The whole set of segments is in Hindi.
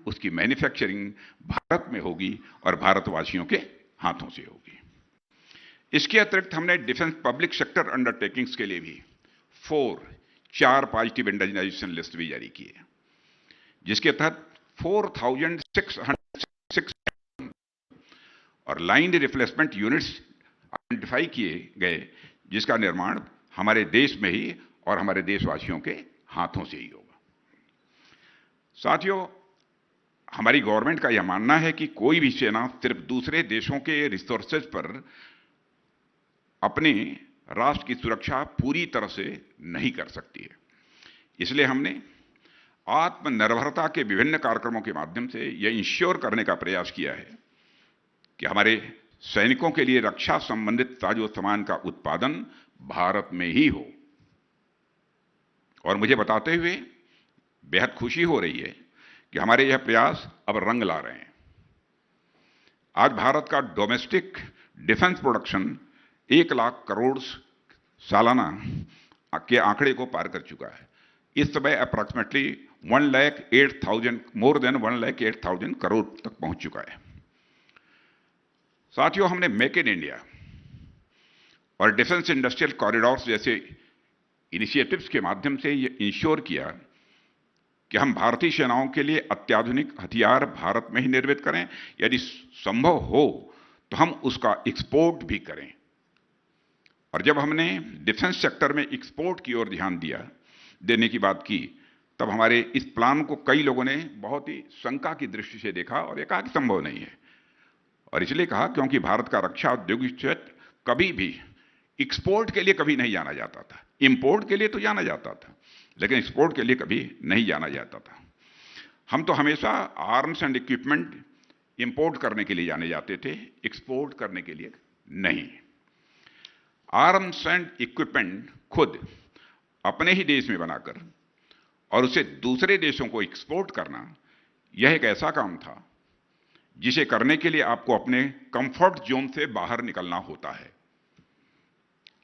उसकी मैन्युफैक्चरिंग भारत में होगी और भारतवासियों के हाथों से होगी। इसके अतिरिक्त हमने डिफेंस पब्लिक सेक्टर अंडरटेकिंग्स के लिए भी 4 पॉजिटिव इंडिजिनाइजेशन लिस्ट भी जारी की है, जिसके तहत 4,606 और लाइन रिप्लेसमेंट यूनिट्स आइडेंटिफाई किए गए, जिसका निर्माण हमारे देश में ही और हमारे देशवासियों के हाथों से ही होगा। साथियों, हमारी गवर्नमेंट का यह मानना है कि कोई भी सेना सिर्फ दूसरे देशों के रिसोर्सेज पर अपने राष्ट्र की सुरक्षा पूरी तरह से नहीं कर सकती है। इसलिए हमने आत्मनिर्भरता के विभिन्न कार्यक्रमों के माध्यम से यह इंश्योर करने का प्रयास किया है कि हमारे सैनिकों के लिए रक्षा संबंधित साजो सामान का उत्पादन भारत में ही हो। और मुझे बताते हुए बेहद खुशी हो रही है कि हमारे यह प्रयास अब रंग ला रहे हैं। आज भारत का domestic defence production 1 lakh crore सालाना के आंकड़े को पार कर चुका है। इस समय अप्रॉक्सीमेटली 1,08,000 मोर देन 1,08,000 करोड़ तक पहुंच चुका है। साथियों, हमने मेक इन इंडिया और डिफेंस इंडस्ट्रियल कॉरिडोर्स जैसे इनिशिएटिव्स के माध्यम से ये इंश्योर किया कि हम भारतीय सेनाओं के लिए अत्याधुनिक हथियार भारत में ही निर्मित करें, यदि संभव हो तो हम उसका एक्सपोर्ट भी करें। और जब हमने डिफेंस सेक्टर में एक्सपोर्ट की ओर ध्यान देने की बात की, तब हमारे इस प्लान को कई लोगों ने बहुत ही शंका की दृष्टि से देखा और ये कहा कि संभव नहीं है। और इसलिए कहा क्योंकि भारत का रक्षा औद्योगिक क्षेत्र कभी भी एक्सपोर्ट के लिए कभी नहीं जाना जाता था। इंपोर्ट के लिए तो जाना जाता था, लेकिन एक्सपोर्ट के लिए कभी नहीं जाना जाता था। हम तो हमेशा आर्म्स एंड इक्विपमेंट इंपोर्ट करने के लिए जाने जाते थे, एक्सपोर्ट करने के लिए नहीं। आर्म्स एंड इक्विपमेंट खुद अपने ही देश में बनाकर और उसे दूसरे देशों को एक्सपोर्ट करना, यह एक ऐसा काम था जिसे करने के लिए आपको अपने कंफर्ट जोन से बाहर निकलना होता है।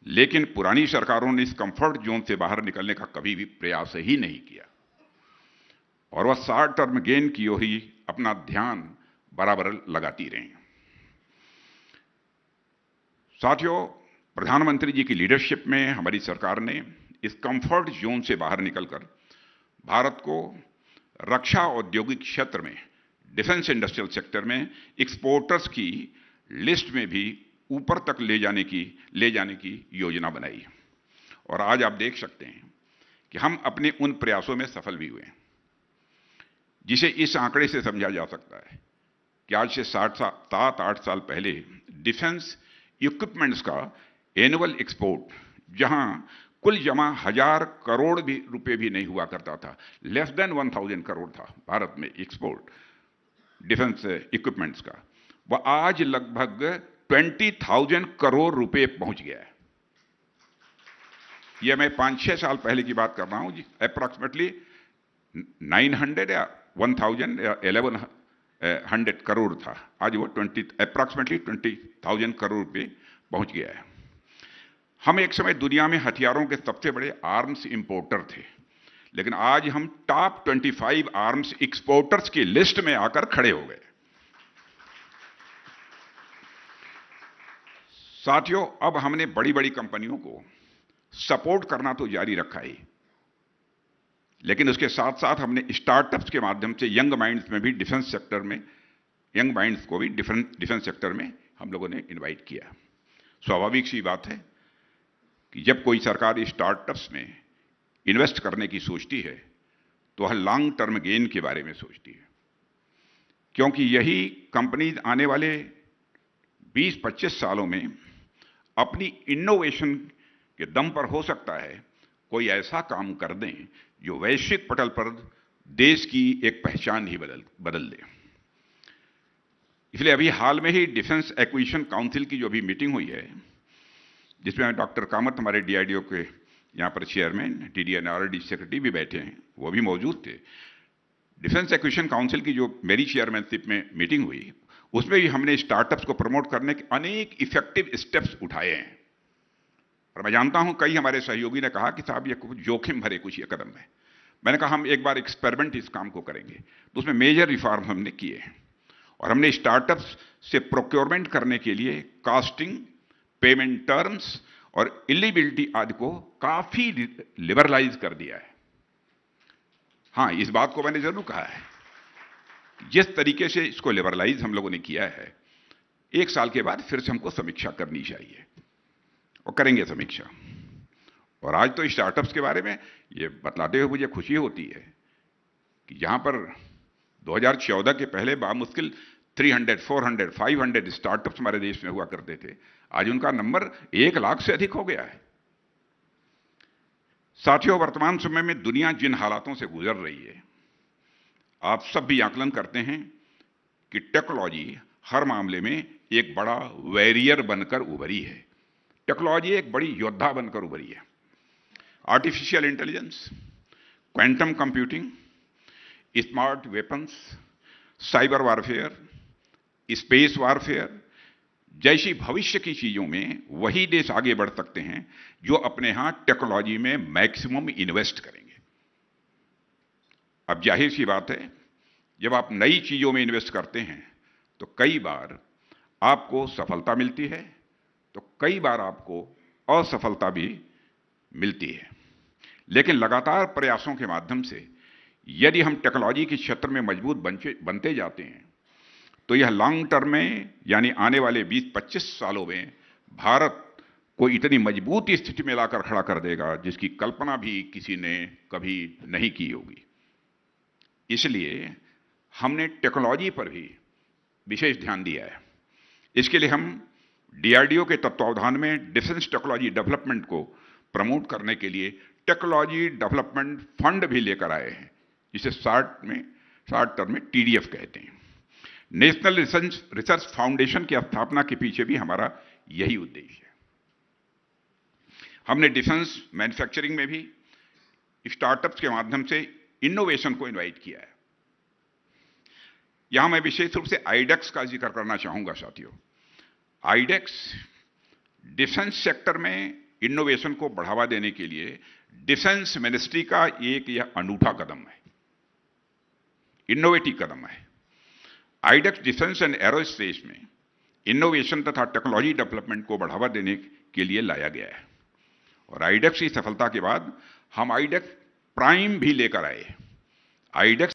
लेकिन पुरानी सरकारों ने इस कंफर्ट जोन से बाहर निकलने का कभी भी प्रयास ही नहीं किया और वह शॉर्ट टर्म गेन की ओर ही अपना ध्यान बराबर लगाती रही। साथियों, प्रधानमंत्री जी की लीडरशिप में हमारी सरकार ने इस कंफर्ट जोन से बाहर निकलकर भारत को रक्षा औद्योगिक क्षेत्र में, डिफेंस इंडस्ट्रियल सेक्टर में एक्सपोर्टर्स की लिस्ट में भी ऊपर तक ले जाने की योजना बनाई। और आज आप देख सकते हैं कि हम अपने उन प्रयासों में सफल भी हुए, जिसे इस आंकड़े से समझा जा सकता है कि आज से 7-8 साल पहले डिफेंस इक्विपमेंट्स का एनुअल एक्सपोर्ट, जहां कुल जमा 1,000 करोड़ रुपए भी नहीं हुआ करता था, लेस देन 1,000 करोड़ था भारत में एक्सपोर्ट डिफेंस इक्विपमेंट्स का, वह आज लगभग 20,000 करोड़ रुपए पहुंच गया है। यह मैं 5-6 साल पहले की बात कर रहा हूं। अप्रॉक्सीमेटली 900 या 1,000 या 1,100 करोड़ था, आज वो अप्रॉक्सीमेटली 20,000 करोड़ रुपए पहुंच गया है। हम एक समय दुनिया में हथियारों के सबसे बड़े आर्म्स इंपोर्टर थे, लेकिन आज हम टॉप 25 आर्म्स एक्सपोर्टर्स की लिस्ट में आकर खड़े हो गए। साथियों, अब हमने बड़ी बड़ी कंपनियों को सपोर्ट करना तो जारी रखा ही, लेकिन उसके साथ साथ हमने स्टार्टअप्स के माध्यम से यंग माइंड्स में भी डिफेंस सेक्टर में, यंग माइंड्स को भी डिफेंस सेक्टर में हम लोगों ने इनवाइट किया। स्वाभाविक सी बात है कि जब कोई सरकार स्टार्टअप्स में इन्वेस्ट करने की सोचती है तो वह लॉन्ग टर्म गेन के बारे में सोचती है, क्योंकि यही कंपनीज आने वाले 20-25 सालों में अपनी इनोवेशन के दम पर हो सकता है कोई ऐसा काम कर दें जो वैश्विक पटल पर देश की एक पहचान ही बदल दे। इसलिए अभी हाल में ही डिफेंस एक्विजिशन काउंसिल की जो भी मीटिंग हुई है, जिसमें डॉक्टर कामत हमारे डीआरडीओ के यहाँ पर चेयरमैन, DDNRD सेक्रेटरी भी बैठे हैं, वो भी मौजूद थे। डिफेंस एक्विजिशन काउंसिल की जो मेरी चेयरमैनशिप में मीटिंग हुई, उसमें भी हमने स्टार्टअप्स को प्रमोट करने के अनेक इफेक्टिव स्टेप्स उठाए हैं। और मैं जानता हूं कई हमारे सहयोगी ने कहा कि साहब ये कुछ जोखिम भरे कुछ ये कदम है, मैंने कहा हम एक बार एक्सपेरिमेंट इस काम को करेंगे, तो उसमें मेजर रिफॉर्म हमने किए और हमने स्टार्टअप्स से प्रोक्योरमेंट करने के लिए कास्टिंग, पेमेंट टर्म्स और एलिजिबिलिटी आदि को काफी लिबरलाइज कर दिया है। हां, इस बात को मैंने जरूर कहा है, जिस तरीके से इसको लिबरलाइज हम लोगों ने किया है, 1 साल के बाद फिर से हमको समीक्षा करनी चाहिए और करेंगे समीक्षा। और आज तो स्टार्टअप्स के बारे में ये बतलाते हुए मुझे खुशी होती है कि जहां पर 2014 के पहले बामुश्किल 300, 400, 500 स्टार्टअप्स हमारे देश में हुआ करते थे, आज उनका नंबर 1 लाख से अधिक हो गया है। साथियों, वर्तमान समय में दुनिया जिन हालातों से गुजर रही है, आप सब भी आकलन करते हैं कि टेक्नोलॉजी हर मामले में एक बड़ा वैरियर बनकर उभरी है। टेक्नोलॉजी एक बड़ी योद्धा बनकर उभरी है। Artificial intelligence, quantum computing, smart weapons, cyber warfare, space warfare जैसी भविष्य की चीजों में वही देश आगे बढ़ सकते हैं जो अपने यहां टेक्नोलॉजी में मैक्सिमम इन्वेस्ट करेंगे। अब जाहिर सी बात है, जब आप नई चीजों में इन्वेस्ट करते हैं तो कई बार आपको सफलता मिलती है, तो कई बार आपको असफलता भी मिलती है। लेकिन लगातार प्रयासों के माध्यम से यदि हम टेक्नोलॉजी के क्षेत्र में मजबूत बनते जाते हैं, तो यह लॉन्ग टर्म में यानी आने वाले 20-25 सालों में भारत को इतनी मजबूत स्थिति में लाकर खड़ा कर देगा जिसकी कल्पना भी किसी ने कभी नहीं की होगी। इसलिए हमने टेक्नोलॉजी पर भी विशेष ध्यान दिया है। इसके लिए हम डीआरडीओ के तत्वावधान में डिफेंस टेक्नोलॉजी डेवलपमेंट को प्रमोट करने के लिए टेक्नोलॉजी डेवलपमेंट फंड भी लेकर आए हैं, जिसे शॉर्ट टर्म में टीडीएफ कहते हैं। नेशनल रिसर्च फाउंडेशन की स्थापना के पीछे भी हमारा यही उद्देश्य है। हमने डिफेंस मैन्युफैक्चरिंग में भी स्टार्टअप्स के माध्यम से इनोवेशन को इनवाइट किया है। यहां मैं विशेष रूप से आईडेक्स का जिक्र करना चाहूंगा। साथियों, आईडेक्स डिफेंस सेक्टर में इनोवेशन को बढ़ावा देने के लिए डिफेंस मिनिस्ट्री का एक यह अनूठा कदम है, इनोवेटिव कदम है। आईडेक्स डिफेंस एंड एरोस्पेस में इनोवेशन तथा टेक्नोलॉजी डेवलपमेंट को बढ़ावा देने के लिए लाया गया है। और आईडेक्स की सफलता के बाद हम आईडेक्स प्राइम भी लेकर आए। आईडेक्स